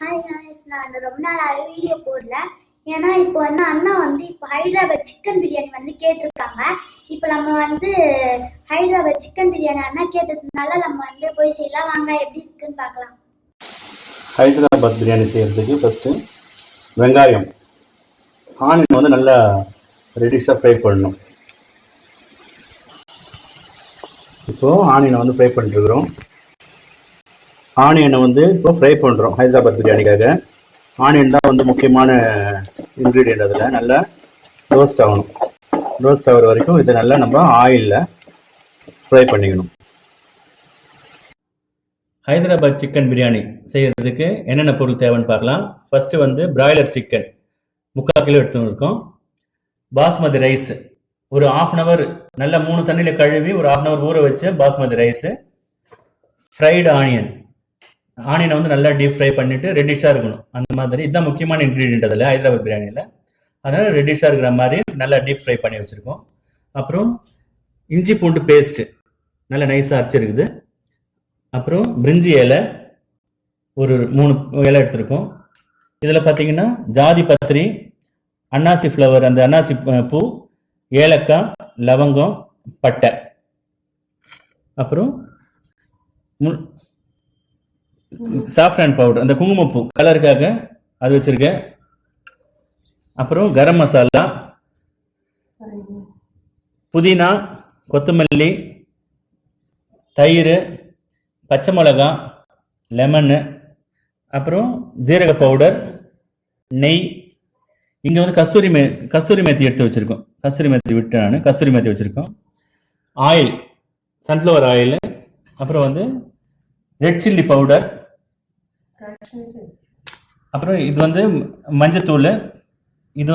Hi guys, நான் ரொம்ப நாளாகவே வீடியோ போடல. ஏன்னா இப்போ அண்ணா இப்போ ஹைதராபாத் சிக்கன் பிரியாணி கேட்டிருக்காங்க. இப்போ நம்ம ஹைதராபாத் சிக்கன் பிரியாணி அண்ணா கேட்டதுனால நம்ம போய் செய்யலாம். வாங்க எப்படி இருக்குன்னு பார்க்கலாம். ஹைதராபாத் பிரியாணி செய்கிறதுக்கு ஃபஸ்ட்டு வெங்காயம் ஆனியன் நல்லா ரெடிஷாக ஃப்ரை பண்ணணும். இப்போது ஆனியனை ஃப்ரை பண்ணிட்டுருக்குறோம். ஆனியனை இப்போ ஃப்ரை பண்ணுறோம். ஹைதராபாத் பிரியாணிக்காக ஆனியன் தான் முக்கியமான இன்க்ரீடியன்ட். அதில் நல்லா ரோஸ்ட் ஆகணும். ரோஸ்ட் ஆகிற வரைக்கும் இதை நல்லா நம்ம ஆயிலில் ஃப்ரை பண்ணிக்கணும். ஹைதராபாத் சிக்கன் பிரியாணி செய்கிறதுக்கு என்னென்ன பொருள் தேவைன்னு பார்க்கலாம். ஃபஸ்ட்டு பிராய்லர் சிக்கன் 3/4 கிலோ எடுத்துருக்கோம். பாஸ்மதி ரைஸ் ஒரு 1/2 hour நல்லா 3 தண்ணியில் கழுவி ஒரு 1/2 hour ஊற வச்சு பாஸ்மதி ரைஸு. ஃப்ரைடு ஆனியனை நல்லா டீப் ஃப்ரை பண்ணிவிட்டு ரெட்டிஷாக இருக்கணும். அந்த மாதிரி இதுதான் முக்கியமான இன்க்ரீடியன்ட் அதில் ஹைதராபாத் பிரியாணியில். அதனால் ரெட்டிஷாக இருக்கிற மாதிரி நல்லா டீப் ஃப்ரை பண்ணி வச்சுருக்கோம். அப்புறம் இஞ்சி பூண்டு பேஸ்ட்டு நல்லா நைஸாக அரைச்சிருக்குது. அப்புறம் பிரிஞ்சி இலை ஒரு 3 இலை எடுத்திருக்கோம். இதில் பார்த்தீங்கன்னா ஜாதி பத்திரி, அன்னாசி ஃப்ளவர், அந்த அன்னாசி பூ, ஏலக்காய், லவங்கம், பட்டை, அப்புறம் சாஃப்ரான் பவுடர், அந்த குங்குமப்பூ கலருக்காக அது வச்சிருக்கேன். அப்புறம் கரம் மசாலா, புதினா, கொத்தமல்லி, தயிர், பச்சை மிளகா, லெமனு, அப்புறம் ஜீரக பவுடர், நெய். இங்கே கஸ்தூரி மேத்தி எடுத்து வச்சுருக்கோம். கஸ்தூரி மேத்தி விட்டு நான் கஸ்தூரி மேத்தி வச்சுருக்கோம். Oil, sunflower oil. அப்புறம் ரெட் சில்லி பவுடர். அப்புறம் இது மஞ்சத்தூள். இது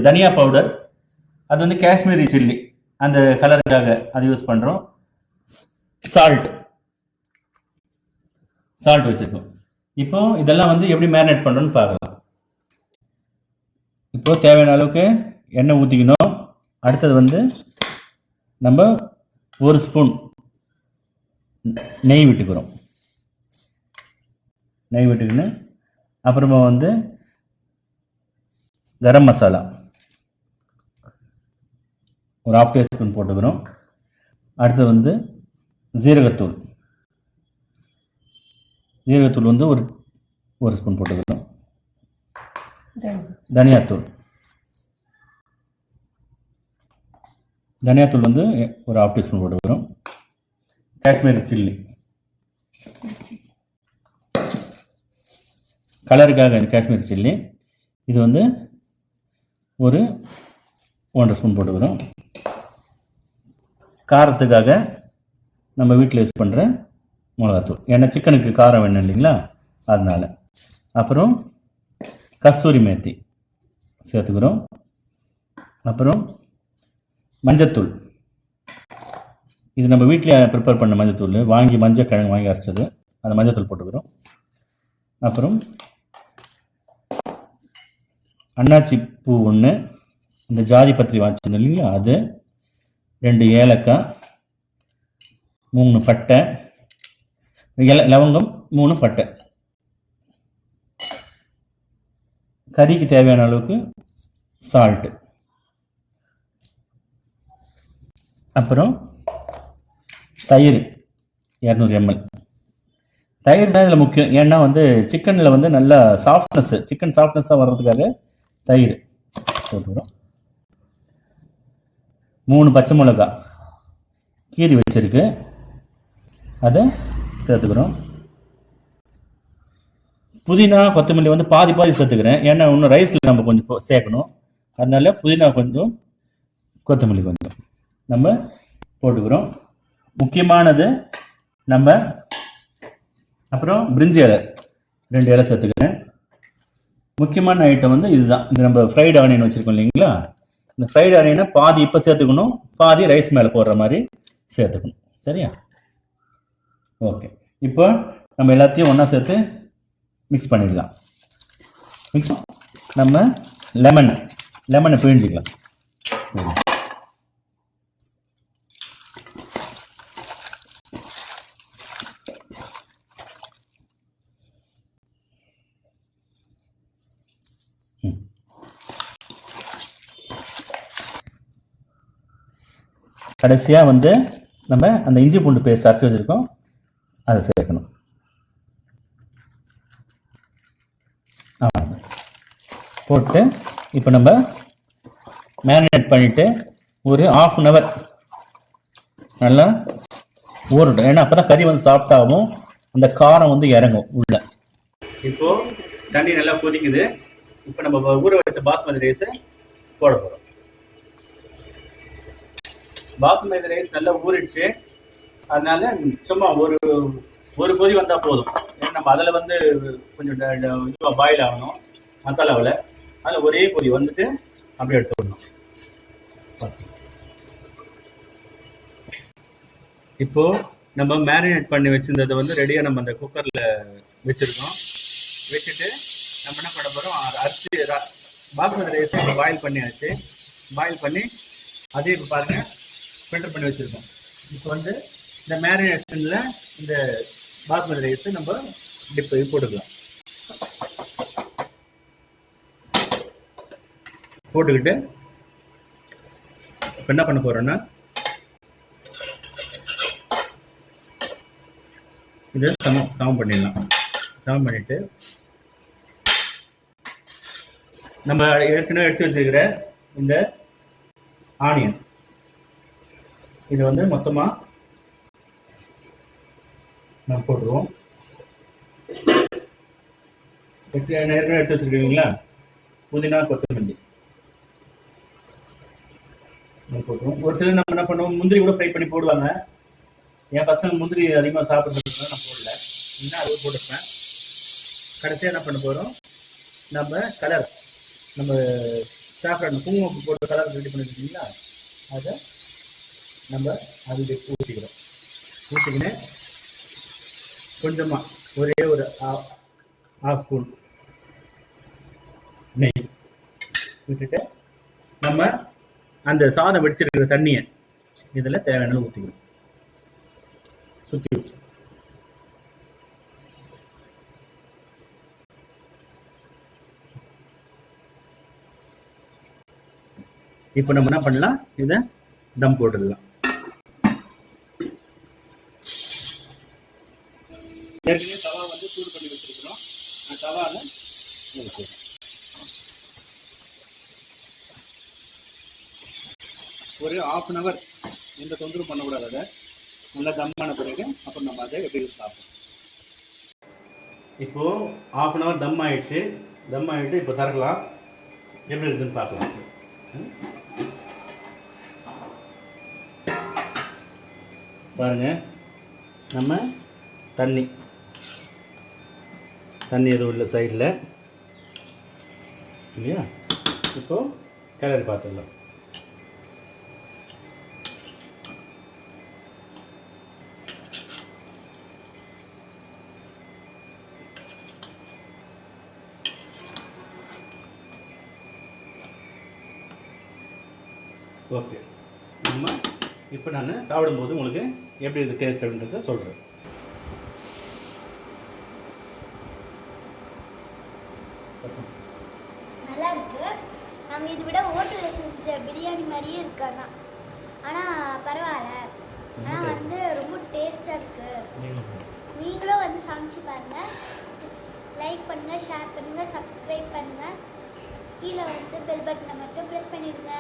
தனியா பவுடர். அது காஷ்மீரி சில்லி, அந்த கலருக்காக அது யூஸ் பண்ணுறோம். சால்ட் வச்சுருக்கோம். இப்போ இதெல்லாம் எப்படி மேரினேட் பண்ணுறோன்னு பார்க்கலாம். இப்போ தேவையான அளவுக்கு எண்ணெய் ஊற்றிக்கணும். அடுத்தது நம்ம 1 ஸ்பூன் நெய் விட்டுக்கிறோம். நெய் விட்டுக்கின்னு அப்புறமா கரம் மசாலா ஒரு 1/2 டீஸ்பூன் போட்டுக்கிறோம். அடுத்து ஜீரகத்தூள் ஒரு ஸ்பூன் போட்டுக்கிறோம். தனியாத்தூள் ஒரு 1/2 டீஸ்பூன் போட்டுக்கிறோம். காஷ்மீரி சில்லி கலருக்காக காஷ்மீரி சில்லி. இது ஒரு 1.5 ஸ்பூன் போட்டுக்கிறோம். காரத்துக்காக நம்ம வீட்டில் யூஸ் பண்ணுற மிளகாத்தூள், ஏன்னா சிக்கனுக்கு காரம் வேணும் இல்லைங்களா, அதனால. அப்புறம் கஸ்தூரி மேத்தி சேர்த்துக்கிறோம். அப்புறம் மஞ்சத்தூள், இது நம்ம வீட்டில் ப்ரிப்பேர் பண்ண மஞ்சத்தூள், மஞ்சள் கிழங்கு வாங்கி அரைச்சது, அந்த மஞ்சத்தூள் போட்டுக்கிறோம். அப்புறம் அன்னாச்சி பூ 1, இந்த ஜாதி பத்திரி வாங்கிச்சிருந்தோம் இல்லைங்களா, அது 2 ஏலக்காய், 3 பட்டை, லவங்கம், 3 பட்டை. கறிக்கு தேவையான அளவுக்கு சால்ட்டு. அப்புறம் தயிர் 200 ml. தயிர் தான் இதில் முக்கியம். ஏன்னா சிக்கனில் நல்லா சிக்கன் சாஃப்ட்னஸாக வர்றதுக்காக தயிர் போட்டுக்கிறோம். 3 பச்சை மிளகா கீரி வச்சிருக்கு, அதை சேர்த்துக்கிறோம். புதினா, கொத்தமல்லி பாதி சேர்த்துக்கிறேன். ஏன்னா இன்னும் ரைஸில் நம்ம கொஞ்சம் சேர்க்கணும். அதனால புதினா கொஞ்சம், கொத்தமல்லி கொஞ்சம் நம்ம போட்டுக்கிறோம். முக்கியமானது நம்ம அப்புறம் பிரிஞ்சி இலை 2 இலை சேர்த்துக்கிறேன். முக்கியமான ஐட்டம் இதுதான். இந்த நம்ம ஃப்ரைடு ஆனியன் வச்சுருக்கோம் இல்லைங்களா, இந்த ஃப்ரைடு ஆனியனை பாதி இப்போ சேர்த்துக்கணும், பாதி ரைஸ் மேலே போடுற மாதிரி சேர்த்துக்கணும். சரியா? ஓகே. இப்போ நம்ம எல்லாத்தையும் ஒன்றா சேர்த்து மிக்ஸ் பண்ணிடலாம். நம்ம லெமனை பிழிஞ்சிக்கலாம். கடைசியாக வந்து நம்ம அந்த இஞ்சி பூண்டு பேஸ்ட் அரைச்சி வச்சுருக்கோம், அதை சேர்க்கணும். போட்டு இப்போ நம்ம மேரினேட் பண்ணிவிட்டு ஒரு 1/2 hour நல்லா ஊறட்டும். ஏன்னா அப்போ தான் கறி வந்து சாஃப்டாகவும் அந்த காரம் வந்து இறங்கும் உள்ள. இப்போது தண்ணி நல்லா கொதிக்குது. இப்போ நம்ம ஊற வச்ச பாஸ்மதி ரைஸை போட போகிறோம். பாஸ்மதி ரைஸ் நல்லா ஊறிடுச்சு. அதனால சும்மா ஒரு கொதி வந்தால் போதும். ஏன்னா நம்ம அதில் வந்து கொஞ்சம் பாயில் ஆகணும் மசாலாவில். அதில் ஒரே கொதி வந்துட்டு அப்படியே எடுத்துக்கணும். இப்போ நம்ம மேரினேட் பண்ணி வச்சிருந்ததை வந்து ரெடியாக நம்ம அந்த குக்கரில் வச்சுருக்கோம். வச்சுட்டு நம்ம என்ன பண்ண போகிறோம், அரிசி பாஸ்மதி ரைஸ் நம்ம பாயில் பண்ணியாச்சு. பாயில் பண்ணி அதே இப்போ பாருங்கள் ஃபில்டர் பண்ணி வச்சுருக்கோம். இப்போ வந்து இந்த மேரினேஷனில் இந்த பாஸ்மதி ரைஸை நம்ம போட்டுக்கலாம். போட்டுக்கிட்டு இப்போ என்ன பண்ண போகிறோன்னா இதை சமம் பண்ணிடலாம். சமம் பண்ணிவிட்டு நம்ம ஏற்கனவே எடுத்து வச்சுருக்கிற இந்த ஆனியன் இது வந்து மொத்தமாக நம்ம போட்டுருவோம். ஏற்கனவே எடுத்து வச்சுருக்கீங்களா, புதினா கொத்தமல்லி போட்டுருவோம். ஒரு சிலர் நம்ம என்ன பண்ணுவோம், முந்திரி கூட ஃப்ரை பண்ணி போடுவாங்க. என் பசங்க முந்திரி அதிகமாக சாப்பிட்றதுக்கு நான் போடல, இன்னும் அது போட்டுப்பேன். கடைசியாக என்ன பண்ண போகிறோம், நம்ம கலர் நம்ம சாஃப்ரான் குங்குமம் போட்டு கலர் ரெடி பண்ணிருக்கீங்களா, அதை நம்ம அதுக்கு ஊற்றிக்கிறோம். ஊற்றிக்கின்னு கொஞ்சமாக ஒரே ஒரு 1/2 ஸ்பூன் நெய் விட்டுட்டு நம்ம அந்த சாதம் வெடிச்சிருக்கிற தண்ணியை இதில் தேவையான ஊற்றிக்கிறோம். சுற்றி விட்டு இப்போ நம்ம என்ன பண்ணலாம், இதை தம் போட்டுடலாம். ஏற்கனவே தவா வந்து சூடு பண்ணி வச்சிருக்கிறோம். அந்த தவாவில் ஒரு 1/2 hour எந்த தொந்தரவு பண்ணக்கூடாது. அதை நல்லா தம்மான பிறகு அப்புறம் நம்ம அதை எப்படி சாப்பிடுவோம். இப்போது 1/2 hour தம் ஆகிடுச்சு. தம் ஆகிட்டு இப்போ திறக்கலாம், எப்படி இருக்குதுன்னு பார்க்கலாம். பாருங்கள், நம்ம தண்ணி எதுவும் இல்லை சைடில் இல்லையா. இப்போது கிளறி பார்த்துடலாம். ஓகே, நம்ம இப்போ நான் சாப்பிடும்போது உங்களுக்கு எப்படி இது டேஸ்ட் அப்படின்றத சொல்கிறேன். நல்லா இருக்கு. நாங்கள் இதை விட ஹோட்டலில் செஞ்ச பிரியாணி மாதிரியே இருக்காண்ணா, ஆனால் பரவாயில்ல. ஆனால் வந்து ரொம்ப டேஸ்டாக இருக்குது. நீங்களும் வந்து சமைச்சு பாருங்கள். லைக் பண்ணுங்கள், ஷேர் பண்ணுங்கள், சப்ஸ்கிரைப் பண்ணுங்கள். கீழே வந்து பெல் பட்டனை மட்டும் ப்ரெஸ் பண்ணிடுங்க.